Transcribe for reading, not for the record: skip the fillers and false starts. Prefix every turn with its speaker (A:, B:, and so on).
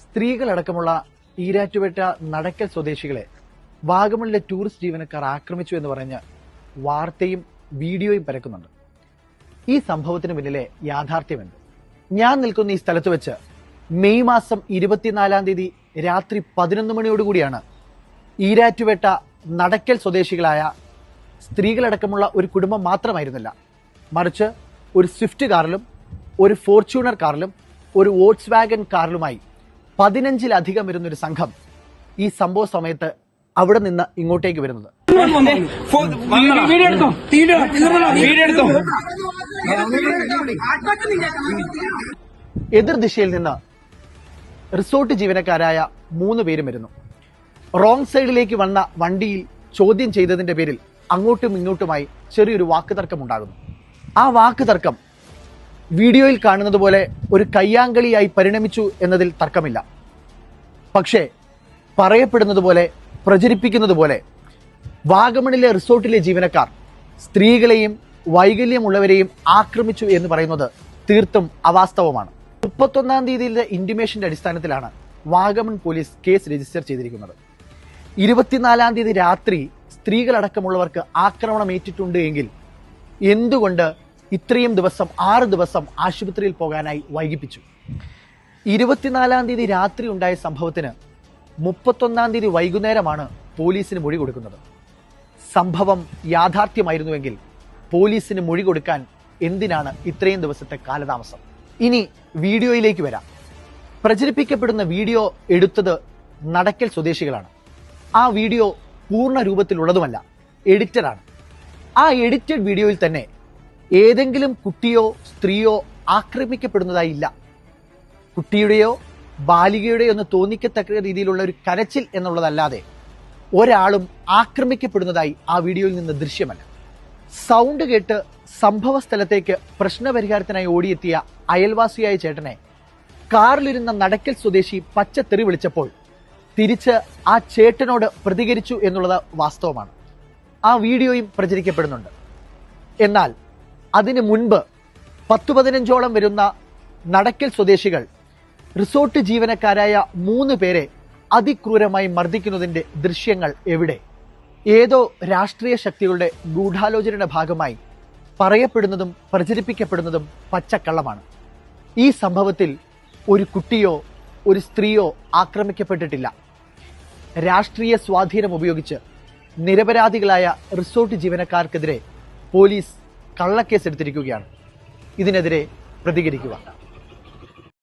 A: സ്ത്രീകളടക്കമുള്ള ഈരാറ്റുപേട്ട നടക്കൽ സ്വദേശികളെ വാഗമണിലെ tourist ജീവനക്കാർ ആക്രമിച്ചു എന്ന് പറഞ്ഞ് വാർത്തയും വീഡിയോയും പരക്കുന്നുണ്ട്. ഈ സംഭവത്തിന് പിന്നിലെ യാഥാർത്ഥ്യമെന്ത്? ഞാൻ നിൽക്കുന്ന ഈ സ്ഥലത്ത് വെച്ച് മെയ് മാസം 24-ാം തീയതി രാത്രി 11 മണിയോടുകൂടിയാണ് ഈരാറ്റുപേട്ട നടക്കൽ സ്വദേശികളായ സ്ത്രീകളടക്കമുള്ള ഒരു കുടുംബം മാത്രമായിരുന്നില്ല, മറിച്ച് ഒരു സ്വിഫ്റ്റ് കാറിലും ഒരു ഫോർച്യൂണർ കാറിലും ഒരു വോക്സ് വാഗൻ കാറിലുമായി 15-ലധികം വരുന്നൊരു സംഘം ഈ സംഭവ സമയത്ത് അവിടെ നിന്ന് ഇങ്ങോട്ടേക്ക് വരുന്നത്. എതിർദിശയിൽ നിന്ന് റിസോർട്ട് ജീവനക്കാരായ 3 പേരും വരുന്നു. റോങ് സൈഡിലേക്ക് വന്ന വണ്ടിയിൽ ചോദ്യം ചെയ്തതിന്റെ പേരിൽ അങ്ങോട്ടും ഇങ്ങോട്ടുമായി ചെറിയൊരു വാക്കുതർക്കം ഉണ്ടാകുന്നു. ആ വാക്കുതർക്കം വീഡിയോയിൽ കാണുന്നത് പോലെ ഒരു കയ്യാങ്കളിയായി പരിണമിച്ചു എന്നതിൽ തർക്കമില്ല. പക്ഷേ പറയപ്പെടുന്നത് പോലെ, പ്രചരിപ്പിക്കുന്നത് പോലെ വാഗമണിലെ റിസോർട്ടിലെ ജീവനക്കാർ സ്ത്രീകളെയും വൈകല്യമുള്ളവരെയും ആക്രമിച്ചു എന്ന് പറയുന്നത് തീർത്തും അവാസ്തവമാണ്. 31-ാം തീയതിയിലെ ഇന്റിമേഷന്റെ അടിസ്ഥാനത്തിലാണ് വാഗമൺ പോലീസ് കേസ് രജിസ്റ്റർ ചെയ്തിരിക്കുന്നത്. 24-ാം തീയതി രാത്രി സ്ത്രീകളടക്കമുള്ളവർക്ക് ആക്രമണം ഏറ്റിട്ടുണ്ട് എങ്കിൽ എന്തുകൊണ്ട് ഇത്രയും ദിവസം 6 ദിവസം ആശുപത്രിയിൽ പോകാനായി വൈകിപ്പിച്ചു? 24-ാം തീയതി രാത്രി ഉണ്ടായ സംഭവത്തിന് 31-ാം തീയതി വൈകുന്നേരമാണ് പോലീസിന് മൊഴി കൊടുക്കുന്നത്. സംഭവം യാഥാർത്ഥ്യമായിരുന്നുവെങ്കിൽ പോലീസിന് മൊഴി കൊടുക്കാൻ എന്തിനാണ് ഇത്രയും ദിവസത്തെ കാലതാമസം? ഇനി വീഡിയോയിലേക്ക് വരാം. പ്രചരിപ്പിക്കപ്പെടുന്ന വീഡിയോ എടുത്തത് നടക്കൽ സ്വദേശികളാണ്. ആ വീഡിയോ പൂർണ്ണ രൂപത്തിലുള്ളതുമല്ല, എഡിറ്ററാണ്. ആ എഡിറ്റഡ് വീഡിയോയിൽ തന്നെ ഏതെങ്കിലും കുട്ടിയോ സ്ത്രീയോ ആക്രമിക്കപ്പെടുന്നതായില്ല. കുട്ടിയുടെയോ ബാലികയുടെയോ എന്ന് തോന്നിക്കത്തക്ക രീതിയിലുള്ള ഒരു കരച്ചിൽ എന്നുള്ളതല്ലാതെ ഒരാളും ആക്രമിക്കപ്പെടുന്നതായി ആ വീഡിയോയിൽ നിന്ന് ദൃശ്യമല്ല. സൗണ്ട് കേട്ട് സംഭവ സ്ഥലത്തേക്ക് പ്രശ്നപരിഹാരത്തിനായി ഓടിയെത്തിയ അയൽവാസിയായ ചേട്ടനെ കാറിലിരുന്ന നടക്കൽ സ്വദേശി പച്ചത്തെറി വിളിച്ചപ്പോൾ തിരിച്ച് ആ ചേട്ടനോട് പ്രതികരിച്ചു എന്നുള്ളത് വാസ്തവമാണ്. ആ വീഡിയോയും പ്രചരിക്കപ്പെടുന്നുണ്ട്. എന്നാൽ അതിനു മുൻപ് 10-15ഓളം വരുന്ന നടക്കൽ സ്വദേശികൾ റിസോർട്ട് ജീവനക്കാരായ 3 പേരെ അതിക്രൂരമായി മർദ്ദിക്കുന്നതിന്റെ ദൃശ്യങ്ങൾ എവിടെ? ഏതോ രാഷ്ട്രീയ ശക്തികളുടെ ഗൂഢാലോചനയുടെ ഭാഗമായി പറയപ്പെടുന്നതും പ്രചരിപ്പിക്കപ്പെടുന്നതും പച്ചക്കള്ളമാണ്. ഈ സംഭവത്തിൽ ഒരു കുട്ടിയോ ഒരു സ്ത്രീയോ ആക്രമിക്കപ്പെട്ടിട്ടില്ല. രാഷ്ട്രീയ സ്വാധീനം ഉപയോഗിച്ച് നിരപരാധികളായ റിസോർട്ട് ജീവനക്കാർക്കെതിരെ പോലീസ് കള്ളക്കേസ് എടുത്തിരിക്കുകയാണ്. ഇതിനെതിരെ പ്രതികരിക്കുക.